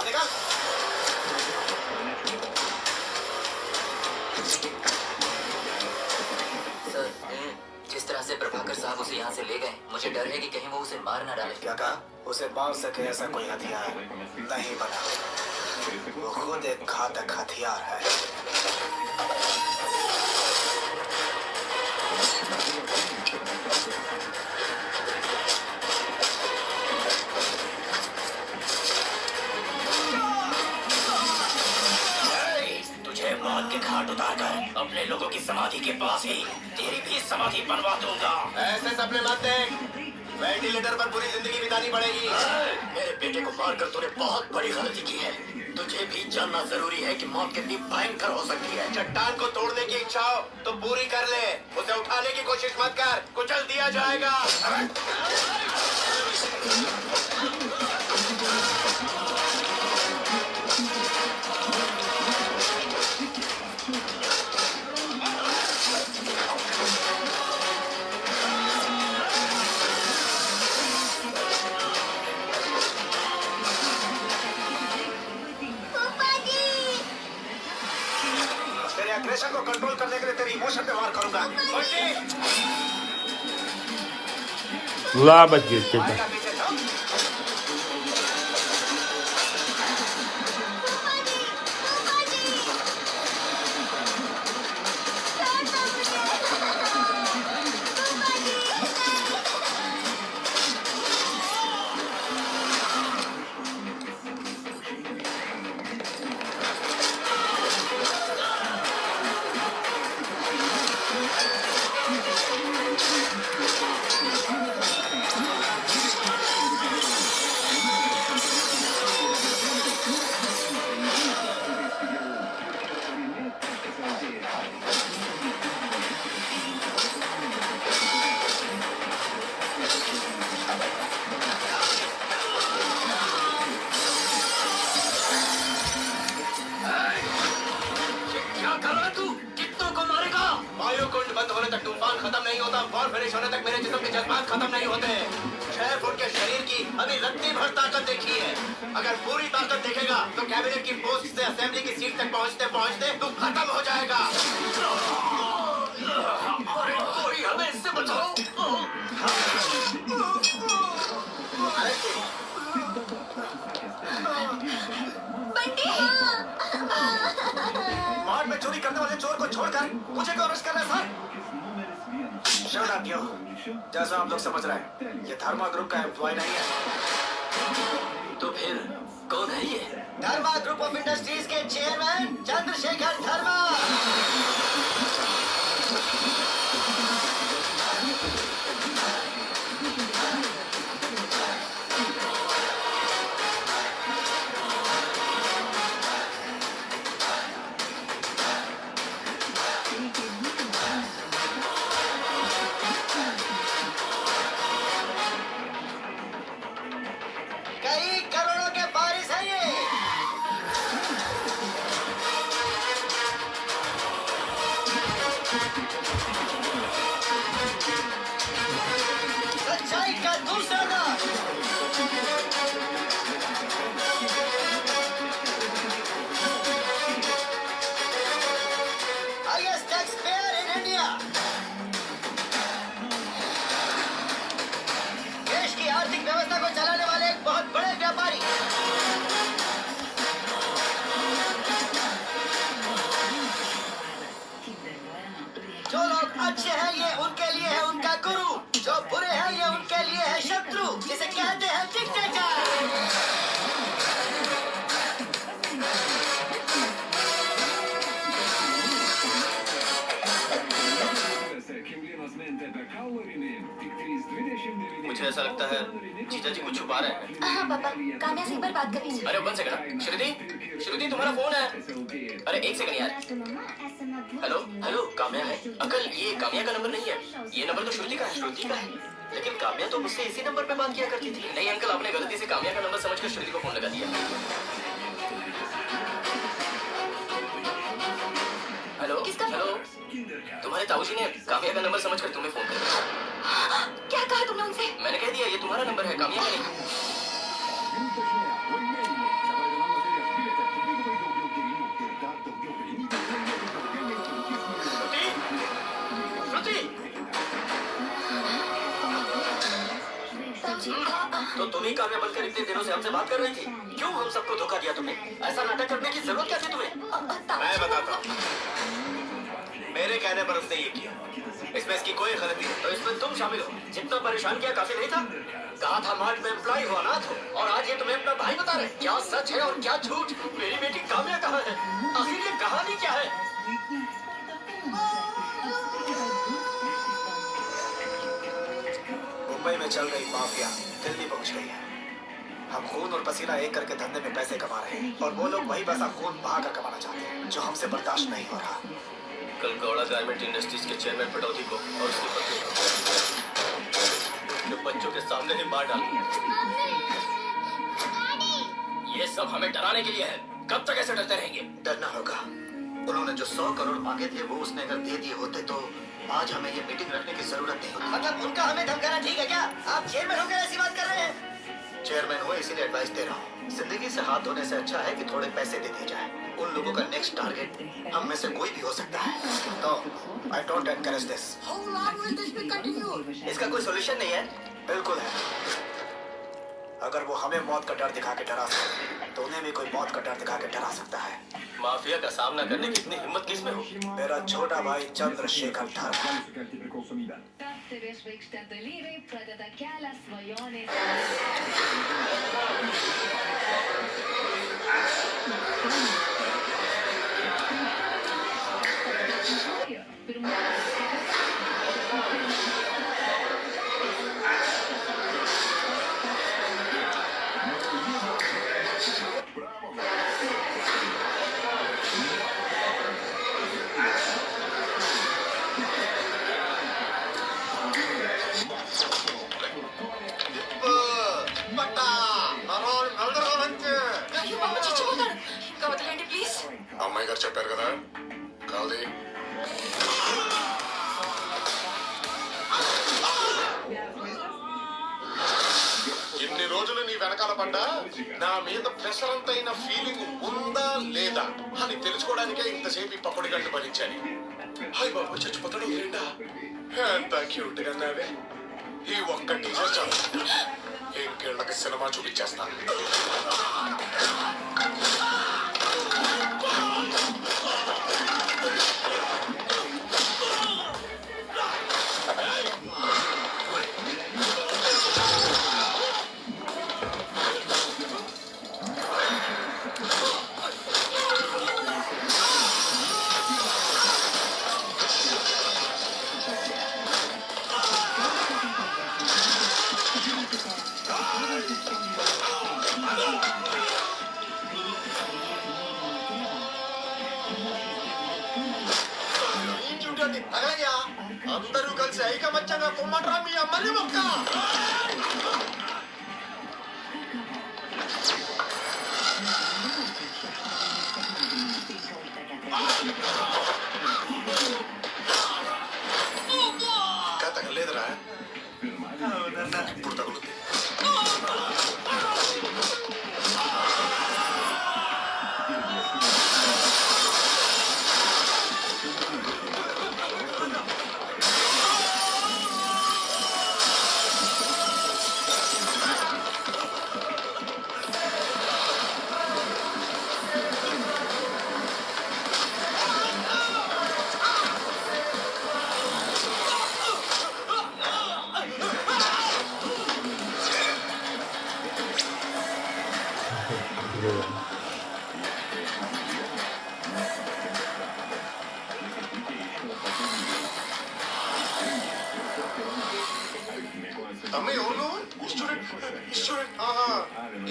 निकल। सर, जिस तरह से प्रभाकर साहब उसे यहाँ से ले गए, मुझे डर है कि कहीं वो उसे मार ना डाले। क्या कहा? उसे मार सके ऐसा कोई हथियार नहीं बना। वो खुद एक घातक हथियार है। मौत के घाट उतारकर अपने लोगों की समाधि के पास ही तेरी भी समाधि बनवा दूंगा। ऐसे सपने मत देख, वेंटिलेटर पर पूरी जिंदगी बितानी पड़ेगी। मेरे बेटे को मारकर तूने बहुत बड़ी गलती की है। तुझे भी जानना जरूरी है कि मौत कितनी भयंकर हो सकती है। चट्टान को तोड़ने की इच्छा हो तो पूरी कर ले, उसे उठाने की कोशिश मत कर, कुचल दिया जाएगा। एग्रेशन को कंट्रोल करने के लिए तेरी इमोशन पे वार करूंगा। ला बच गए। बारिश होने तक मेरे जिस्म के जज्बात खत्म नहीं होते। 6 फुट के शरीर की अभी रत्ती भर ताकत देखी है। अगर पूरी ताकत देखेगा तो कैबिनेट की पोस्ट से असेंबली की सीट तक पहुंचते पहुंचते तू खत्म हो जाएगा। अरे कोई हमें इससे बचाओ। बंटी मार्ट में चोरी करने वाले चोर को छोड़कर मुझे क्यों अरेस्ट कर रहे हैं सर? शट अप यो। जैसा आप लोग समझ रहे हैं, ये धर्मा ग्रुप का एम्प्लॉय नहीं है। तो फिर कौन है ये? धर्मा ग्रुप ऑफ इंडस्ट्रीज के चेयरमैन चंद्रशेखर धर्मा। कई करोड़ों के बारिश है ये। सच्चाई का दूसरा नाम। Highest tax payer in India. देश की आर्थिक व्यवस्था को चलाने वाले एक बहुत बड़े व्यापारी। जो लोग अच्छे हैं ये उनके लिए है उनका गुरु, जो बुरे हैं ये उनके लिए है शत्रु, जिसे कहते हैं डिक्टेटर। मुझे ऐसा लगता है जीजा जी कुछ छुपा रहे हैं। हाँ पापा, कान्या से एक बार बात कर लीजिए। अरे 1 सेकंड, श्रुति तुम्हारा फोन है। अरे 1 सेकंड यार। हेलो हेलो, काम्या है? अंकल ये काम्या का नंबर नहीं है, ये नंबर तो श्रुति का है। श्रुति का है? लेकिन काम्या तो मुझसे इसी नंबर पे बात किया करती थी। नहीं अंकल, आपने गलती से काम्या का नंबर समझकर श्रुति को फोन लगा दिया। हेलो हेलो, तुम्हारे ताऊजी ने काम्या का नंबर समझकर तुम्हें फोन कर दिया। क्या कहा तुमने उनसे? मैंने कह दिया ये तुम्हारा नंबर है, काम्या का नहीं। तो तुम ही काम्या बनकर इतने दिनों से हमसे बात कर रही थी। क्यों हम सबको धोखा दिया तुमने? ऐसा नाटक करने की जरूरत क्या थी तुम्हें? मैं बताता हूँ। मेरे कहने पर उसने ये किया, इसमें इसकी कोई गलती नहीं। तो इसमें तुम शामिल हो। जितना परेशान किया काफी नहीं था? कहा था मार्ट में एम्प्लॉय हो, अनाथ हो, और आज ये तुम्हें अपना भाई बता रहे। क्या सच है और क्या झूठ? मेरी बेटी काम्या कहाँ है? आखिर ये कहानी क्या है? मुंबई में चल रही माफिया दिल्ली पहुंच गई है। हम खून और पसीना एक करके धंधे में पैसे कमा रहे हैं, और वो लोग वही पैसा खून बहाकर कमाना चाहते हैं, जो हमसे बर्दाश्त नहीं हो रहा। कल गौड़ा गारमेंट इंडस्ट्रीज के चेयरमैन पटौदी को और उसकी पत्नी को बच्चों के सामने ही मार डाला। ये सब हमें डराने के लिए है। कब तक ऐसे डरते रहेंगे? डरना होगा। उन्होंने जो 100 करोड़ मांगे थे वो उसने अगर दे दिए होते तो आज हमें ये मीटिंग रखने की जरूरत नहीं होती। मतलब उनका हमें धमकाना ठीक है क्या? आप चेयरमैन होकर ऐसी बात कर रहे हैं? चेयरमैन हुए इसीलिए एडवाइस दे रहा हूँ। जिंदगी से हाथ धोने से अच्छा है कि थोड़े पैसे दे दिए जाए। उन लोगों का नेक्स्ट टारगेट हम में से कोई भी हो सकता है। तो आई डोंट एनकरेज दिस। इसका कोई सोल्यूशन नहीं है? बिल्कुल है। अगर वो हमें मौत का डर दिखा के डरा सकते तो उन्हें भी कोई मौत का डर दिखा के डरा सकता है। माफिया का सामना करने की इतनी हिम्मत किसमें हो? मेरा छोटा भाई चंद्रशेखर धर्मा। అమ్మాయి గారు చెప్పారు కదా కాల్ది రోజులు నీ వెనకాల పడ్డా నా మీద ప్రెషర్ అంతైన ఫీలింగ్ ఉందా లేదా అని తెలుసుకోవడానికే ఇంతసేపు ఈ పప్పడి గంట భరించాను. హాయ్ బాబు చచ్చిపోతాడు ఏంటా ఎంత క్యూట్ గా నావే. ఈ ఒక్క టీచర్ చాలు ఇంకేళ్ళకి సినిమా చూపించేస్తాను. అందరూ కలిసి ఐకమత్యంగా కుమ్మట్రా మీ అమ్మని మొక్క. ఇంకా తగలేదురా, ఇప్పుడు తగులుతుంది. తమ్మి ఎవరు స్టూడెంట్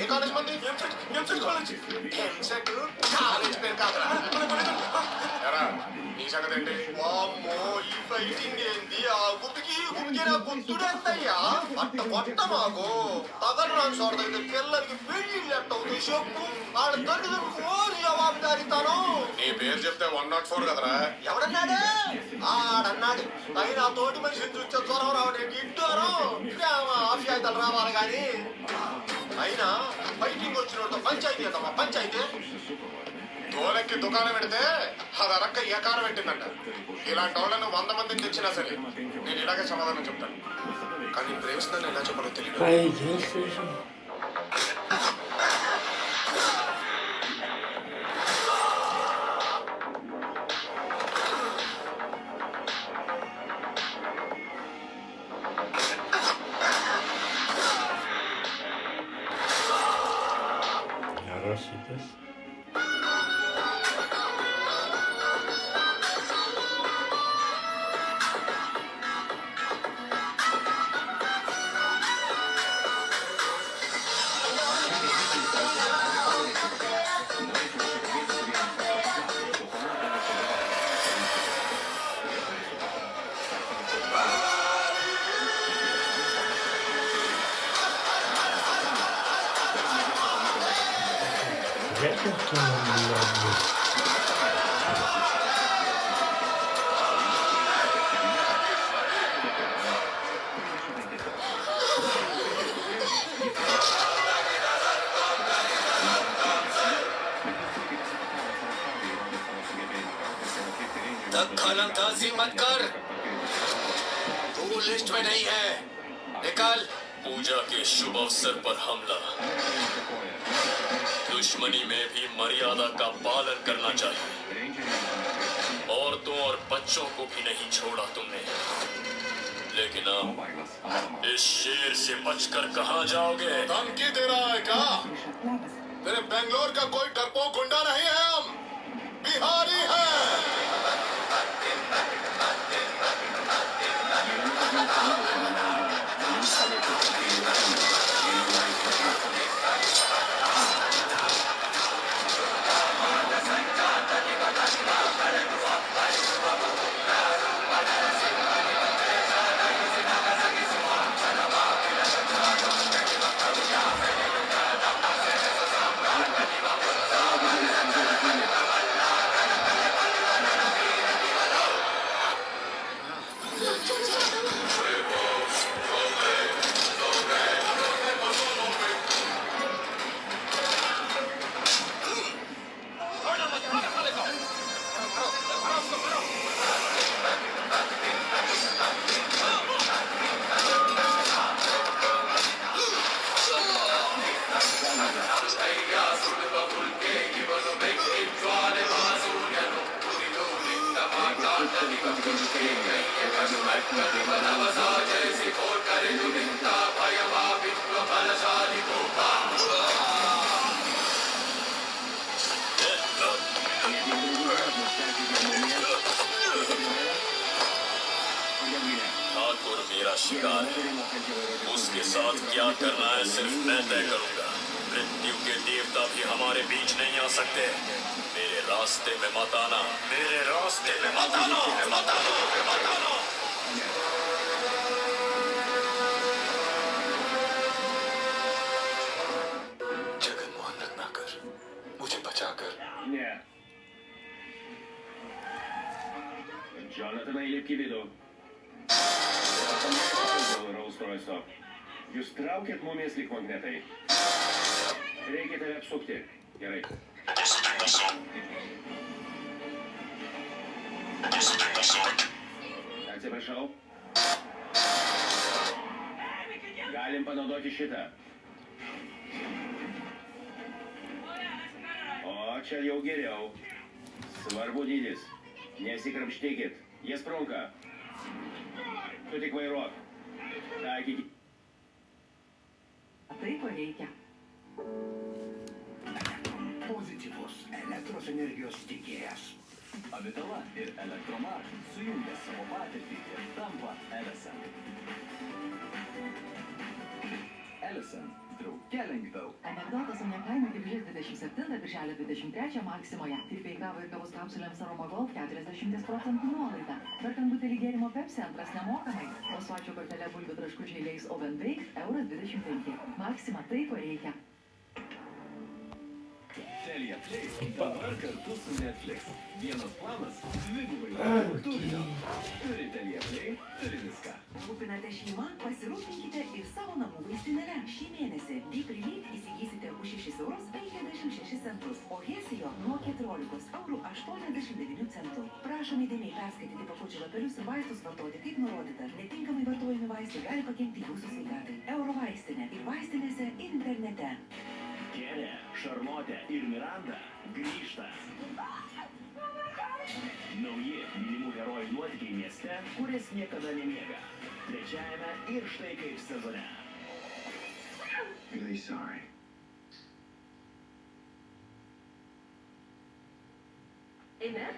ఏ కాలేజ్ మంది? కాలేజ్ పేరు కాదురా. నీ సంగతి ఏంటి? వామ్మో ఈ ఫైటింగ్ ఏంది? ఆ గుపికి నా గుర్తుడేంతయ్యా అట్ట కొట్ట మాకు తగలు నాకు చూడదు. పిల్లలకి పెళ్లి అవుతుంది చెప్పు. ఆడ తల్లిదండ్రులకు ఓరి జవాబుదారితాను. నీ పేరు చెప్తే 104 కదరా. ఎవడన్నాడే? ఆడన్నాడు. అయినా తోటి మనిషిని చూస్తే జ్వరం రావడానికి ఇట్టారు ఆఫ్యాయితలు రావాలి కానీ. అయినా ఫైటింగ్ వచ్చిన పంచాయతీ అదమ్మా పంచాయతీ. తోలెక్కి దుకాణం పెడితే అది అరక్క ఏకారం పెట్టిందంట. ఇలాంటి వాళ్ళను 100 మందిని తెచ్చినా సరే నేను ఇలాగే సమాధానం చెప్తాను. కానీ ప్రేమిస్తున్నాను ఎలా చెప్పాలో తెలియదు. दखलंदाजी मत कर, तू लिस्ट में नहीं है, निकल। पूजा के शुभ अवसर पर हमला, दुश्मनी में भी मर्यादा का पालन करना चाहिए। औरतों और बच्चों को भी नहीं छोड़ा तुमने, लेकिन अब इस शेर से बचकर कहाँ जाओगे? धमकी दे रहा है क्या? तेरे बेंगलोर का कोई डरपोक गुंडा नहीं है, हम बिहारी हैं। ठाकुर मेरा शिकार है, उसके साथ क्या करना है सिर्फ मैं तय करूंगा। मृत्यु के देवता भी हमारे बीच नहीं आ सकते। मेरे रास्ते में मत आना, मेरे रास्ते में मत आना, मत आना, मत आना। जगनमोहन रत्नाकर, मुझे बचाकर। Jonathan Ailip video. Устройство. Jūs traukėt mumis lik magnetai. Reikia tave apsukti. Gerai. Atsiprašau. Galim panaudoti šitą. O čia jau geriau. Svarbu dydis. Nesikrapštykit. Jie sprunka. Tu tik vairuok. Taikykit. Tai ko reikia. Pozityvus elektros energijos tiekėjas. Avitala ir Elektromart sujungia savo patirtį ir tampa Edison. Edison. Drauge lengviau. Anekdotas ant kainų gegužės 27, birželio 23 Maksimoje. Tirpiai kavą ir kavos kapsulėms Aroma Gold 40% nuolaida. Perkant butelį gėrimo Pepsi antras nemokamai. Pasuočio kortelė bulvių traškučiai leis Oven Bake €25. Maksima tai, ko reikia. Telia Play dabar kartu su Netflix. Vienas planas, dvigubai daugiau turinio. Turi Telia Play, turi viską. Rūpinate šeimą? Pasirūpinkite ir savo namų vaistinėle. Šį mėnesį Biprilyd įsigysite už €6,56, o Hesijo nuo €14,89. Prašome įdėmiai perskaityti pakuočių lapelius ir vaistus vartoti kaip nurodyta. Netinkamai vartojami vaistai gali pakenkti jūsų sveikatai. Euro vaistinė ir vaistinėse internete. Kelė, Šarlotė ir Miranda grįžta. Nauji mylimų herojų nuotykiai mieste, kuris niekada nemiega. Trečiajame ir štai kaip sezone. Really sorry. Eime?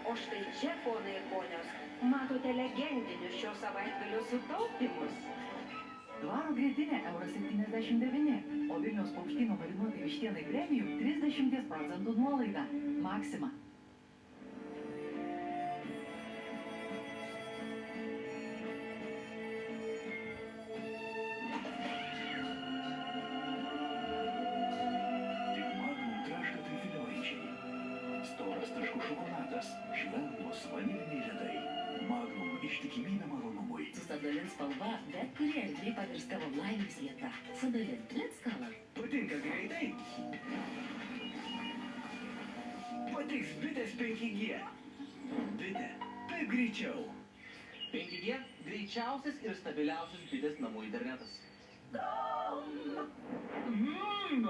O štai čia, ponai ir ponios, matote legendinius šio savaitgalio sutaupimus. Dvaro grietinė €79, o Vilniaus paukštyno marinuotai vištienai premium 30% nuolaida. Maksima. Tik Magnum traška tai viliojančiai. Storas traškų šokoladas, švelnūs vaniliniai ledai. Magnum ištikimybė malonumui. Su Sadalin spalva, bet kuri erdvė pavirs tavo laimės vieta. Sadalin Let's Color. Patinka greitai? Patiks bitės 5G. Bitė, taip greičiau. 5G greičiausias ir stabiliausias bitės namų internetas.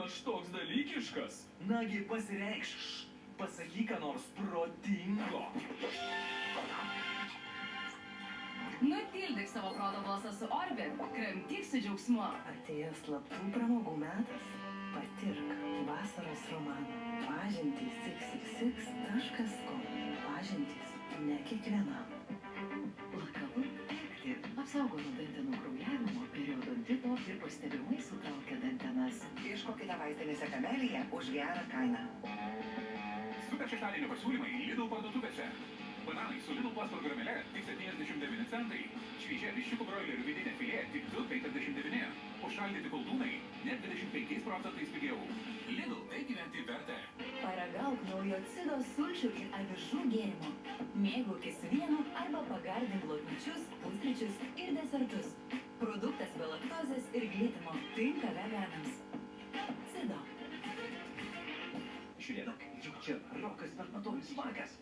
Aš toks dalykiškas. Nagi pasireikš. Pasakyk, ką nors protingo. Nutildyk savo proto balsą su Orbit, kramtyk su džiaugsmu. Atėjęs slaptų pramogų metas. Patirk vasaros romaną. Pažintys xxx.com. Pažintys ne kiekvienam. Lakalu Active apsaugo nuo dantenų kraujavimo, periodontito ir pastebimai sutraukia dantenas. Ieškokite vaistinėse Kamelija už gerą kainą. Super šeštadienio pasiūlymai Lidl parduotuvėse. Bananai su Lidl Plus programėle tik 79 centai. Šviežia viščiukų broilerių vidinė filė tik 2,59. O šaldyti koldūnai net 25% pigiau. Lidl, tai gyventi verta. Paragauk naujo cido sulčių ir avižų gėrimo. Mėgaukis vienu arba pagardink glotničius, pusryčius ir desertus. Produktas be laktozės ir glitimo. Tinka veganams. Cido. Žiūrėk, juk čia rokas Bernatonis magas.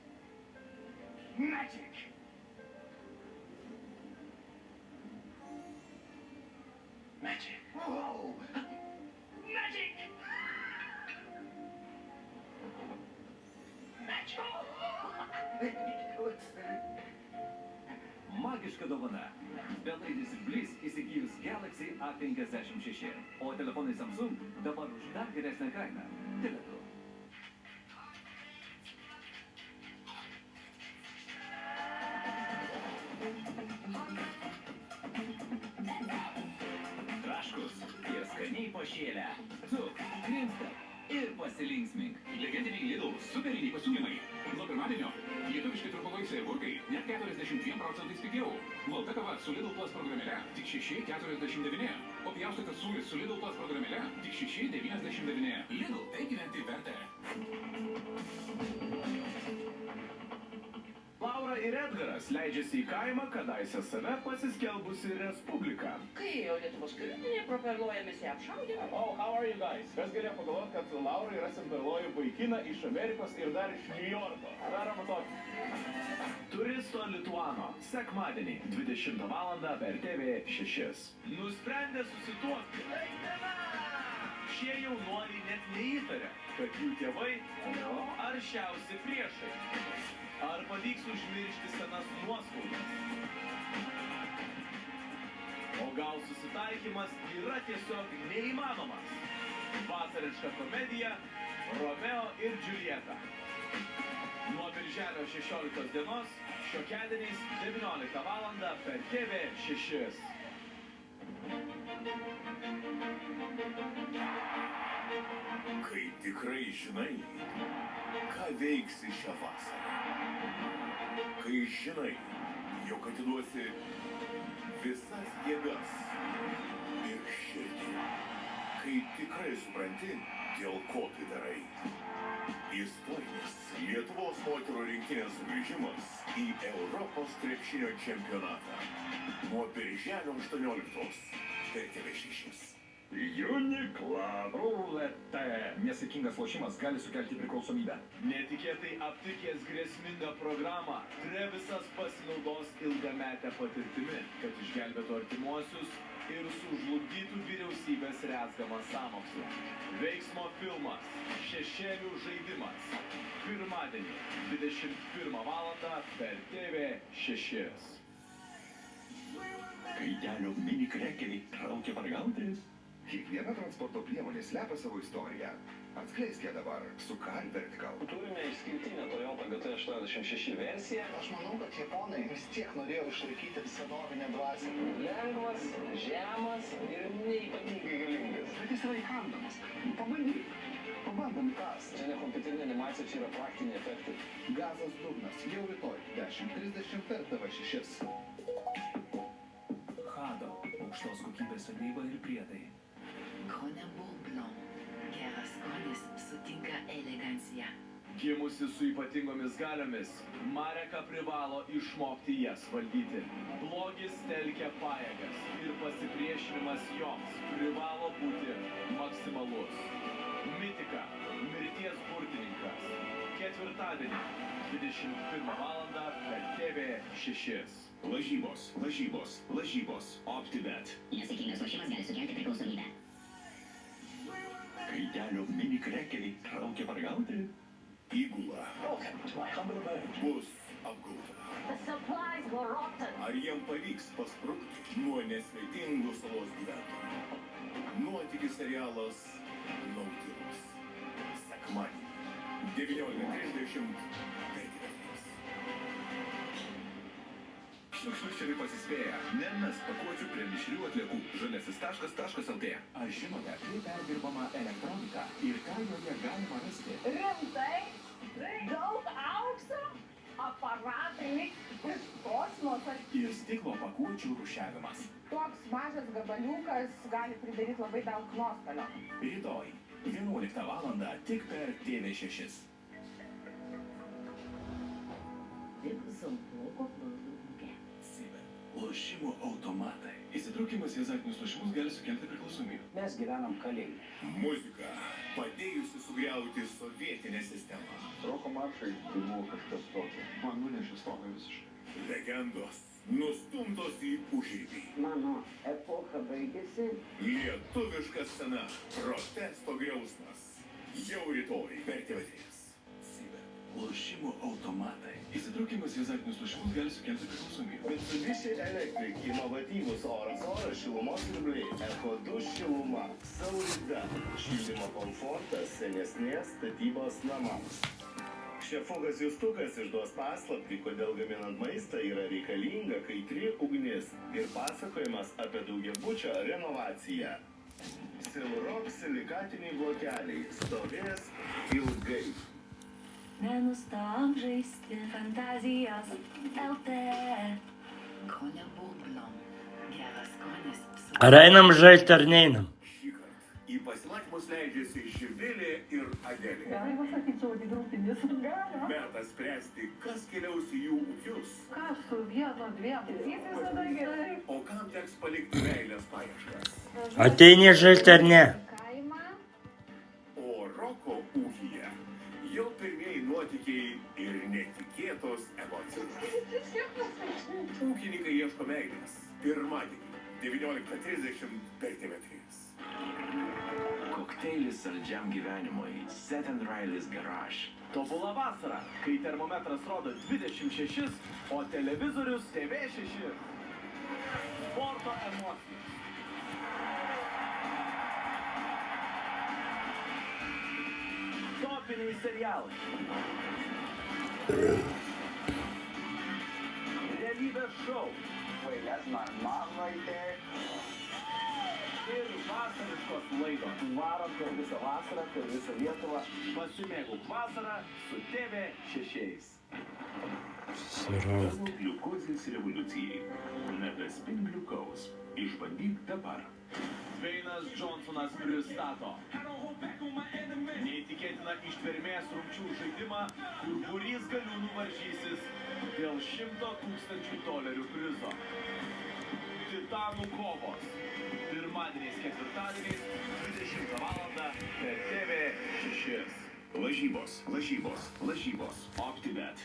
Magic! Magic! Wow! Magic! Magic! magiška dovana. Belaidis ir Bliss įsigijus Galaxy A56, o telefonai Samsung dabar už dar geresnę kainą. Tele2. Traškus ir skaniai pašėlę. Cuk, krimstak ir pasilinksmink. Legendiniai Lidl superiniai pasiūlymai. Nuo pirmadienio lietuviški trumpavaisiai agurkai net 42% pigiau. Malta kava su Lidl Plus programėle tik 6,49. O pjaustytas sūris su Lidl Plus programėle tik 6,99. Lidl, tai gyventi verta. Laura ir Edgaras leidžiasi į kaimą, kadaise save pasiskelbusi Respubliką. Kai ėjo Lietuvos kariuomenė, properluojamės į apšaudymą. Oh, how are you guys? Kas galėjo pagalvoti, kad Laura yra semperluoju vaikiną iš Amerikos ir dar iš New Yorko? Darom tokį. Turisto Lituano. Sekmadienį, 20 val. Per TV6. Nusprendė susituokti. Šie jaunuoliai net neįtarė, kad jų tėvai aršiausi priešai. Ar pavyks užmiršti senas nuoskaudas? O gal susitaikymas yra tiesiog neįmanomas? Vasariška komedija Romeo ir Džiuljeta. Nuo birželio 16 dienos, šiokiadieniais 19 val. Per TV6. Kai tikrai žinai, ką veiksi šią vasarą. Kai žinai, jog atiduosi visas jėgas ir širdį. Kai tikrai supranti, dėl ko tai darai. Istorinis Lietuvos moterų rinktinės sugrįžimas į Europos krepšinio čempionatą. Nuo birželio 18 per TV6. Uniclub. Rulete. Nesėkmingas lošimas gali sukelti priklausomybę. Netikėtai aptikęs grėsmingą programą, Trevisas pasinaudos ilgametę patirtimi, kad išgelbėtų artimuosius ir sužlugdytų vyriausybės rezgamą sąmokslą. Veiksmo filmas Šešėlių žaidimas. Pirmadienį, 21 val. Per TV6. Kaidelio mini krekeriai traukia pargauti. Kiekviena transporto priemonė slepia savo istoriją. Atskleisk ją dabar su Car Vertical. Turime išskirtinę Toyota GT86 versiją. Aš manau, kad japonai vis tiek norėjo išlaikyti senovinę dvasią. Lengvas, žemas ir neypatingai galingas. Bet jis yra įkandamas. Pabandyk. Pabandom įkąsti. Čia ne kompiuterinė animacija, čia yra praktiniai efektai. Gazas dugnas jau rytoj 10:30 per TV6. Hado. Aukštos kokybės alyva ir priedai. Kronenbourg Blanc. Geras skonis sutinka eleganciją. Gimusi su ypatingomis galiomis, Mareka privalo išmokti jas valdyti. Blogis telkia pajėgas ir pasipriešinimas joms privalo būti maksimalus. Mitika, mirties burtininkas. Ketvirtadienį, 21 val. Per TV6. Lažybos. OptiBet. Nesėkmingas lošimas gali sukelti priklausomybę. Kaidelio mini krekeriai traukia pargauti. Įgula bus apgauta. Ar jiem pavyks pasprukti nuo nesvetingų salos gyventojų? Nuotykių serialas Nautilus. Sekmadienį, 19:30 per TV6. Šiukšliuščiai pasispėję, nemes pakuočių prie mišrių atliekų. Žaliasis.lt. Ar žinote, kaip perdirbama elektronika ir ką joje galima rasti? Rimtai? Daug aukso? Aparatai? Kosmosas? Ir stiklo pakuočių rūšiavimas. Toks mažas gabaliukas gali pridaryti labai daug nuostolio. Rytoj, 11 val. Tik per TV6. Lošimo automatai. Įsitraukimas į azartinius lošimus gali sukelti priklausomybę. Mes gyvenam kalėjime. Muzika, padėjusi sugriauti sovietinę sistemą. Roko maršai tai buvo kažkas tokio. Man nunešė stogą visiškai. Legendos, nustumtos į užrybį. Mano epocha baigėsi. Lietuviška scena, protesto griausmas. Jau rytoj per TV3. Lošimo automatai. Įsitraukimas Rūkymas į azartinius lošimus gali sukelti priklausomybę. Mitsubishi Electric inovatyvus oras šilumos siurbliai. Echo 2 šiluma. Saulida. Šildymo komfortas senesnės statybos namams. Šefukas Justukas išduos paslaptį, kodėl gaminant maistą yra reikalinga kaitri ugnis ir pasakojimas apie daugiabučio renovaciją. Silrock silikatiniai blokeliai stovės ilgai. Nenustok žaisti fantazijos LT. Konia Bulblom. Geras konis. Ar einam žaisti ar neinam? Į pasimatymus leidžiasi Živilė ir Adelė. Galima sakyčiau, grūtinis galima. Metas spręsti, kas keliaus į jų ūkius. Ką su vienu, dviem, trys visada gerai. O kam teks palikti meilės paieškas? Ateini žaisti ar ne? O Roko ūkyje jau pirmieji nuotykiai ir netikėtos emocijos. Ūkininkai ieško meilės. Pirmadienį, 19:30 per TV3. Kokteilis saldžiam gyvenimui. Set and Riley's Garage. Tobula vasara, kai termometras rodo 26, o televizorius TV6. Sporto emocijos. Topiniai serialai. Realybės šou. Wait, that's my mom right there. Ir vasariškos laidos. Varom per visą vasarą, per visą Lietuvą. Pasimėgauk vasarą su TV6. Gliukozės revoliucijai. Nedaspin gliukaus. Išbandyk dabar. Dwaynas Johnsonas pristato neįtikėtiną ištvermės rungčių žaidimą, kur būrys galiūnų varžysis dėl $100,000 prizo. Titanų kovos. Pirmadieniais, ketvirtadieniais, 20 val. Per TV6. Lažybos. Optibet.